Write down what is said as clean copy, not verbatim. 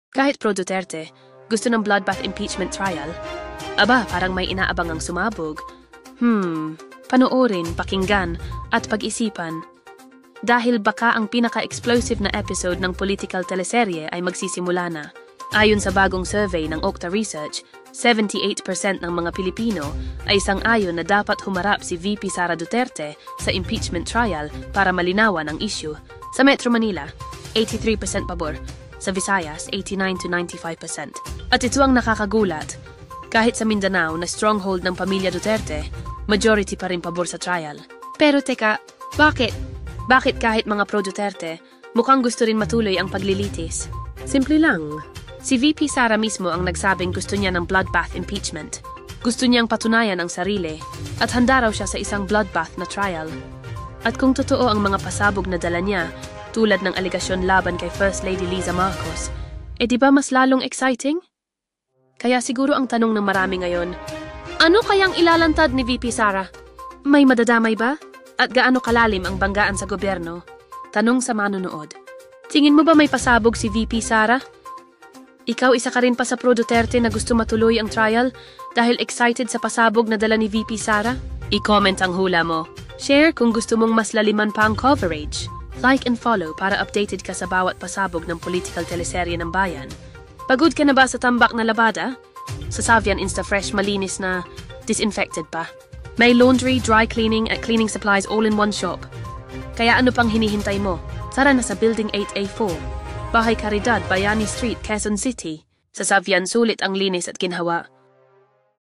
Kahit pro Duterte, gusto ng bloodbath impeachment trial. Aba, parang may inaabang ang sumabog. Panoorin, pakinggan, at pag-isipan. Dahil baka ang pinaka-explosive na episode ng political teleserye ay magsisimula na. Ayon sa bagong survey ng Okta Research, 78% ng mga Pilipino ay sang-ayon na dapat humarap si VP Sara Duterte sa impeachment trial para malinawan ang issue. Sa Metro Manila, 83% pabor. Sa Visayas, 89 to 95%. At ito ang nakakagulat. Kahit sa Mindanao na stronghold ng pamilya Duterte, majority pa rin pabor sa trial. Pero teka, bakit? Bakit kahit mga pro-Duterte, mukhang gusto rin matuloy ang paglilitis? Simple lang. Si VP Sara mismo ang nagsabing gusto niya ng bloodbath impeachment. Gusto niyang patunayan ang sarili at handa raw siya sa isang bloodbath na trial. At kung totoo ang mga pasabog na dala niya, tulad ng aligasyon laban kay First Lady Liza Marcos, di ba mas lalong exciting? Kaya siguro ang tanong ng marami ngayon, ano kayang ilalantad ni VP Sara? May madadamay ba? At gaano kalalim ang banggaan sa gobyerno? Tanong sa manonood. Tingin mo ba may pasabog si VP Sara? Ikaw isa ka rin pa sa pro Duterte na gusto matuloy ang trial dahil excited sa pasabog na dala ni VP Sara? I-comment ang hula mo. Share kung gusto mong mas laliman pa ang coverage. Like and follow para updated ka sa bawat pasabog ng political teleserye ng bayan. Pagod ka na ba sa tambak na labada? Sa Savian Instafresh malinis na disinfected pa. May laundry, dry cleaning at cleaning supplies all in one shop. Kaya ano pang hinihintay mo? Tara na sa Building 8A4. Bahay Caridad, Bayani Street, Quezon City. Sa Savian sulit ang linis at ginhawa.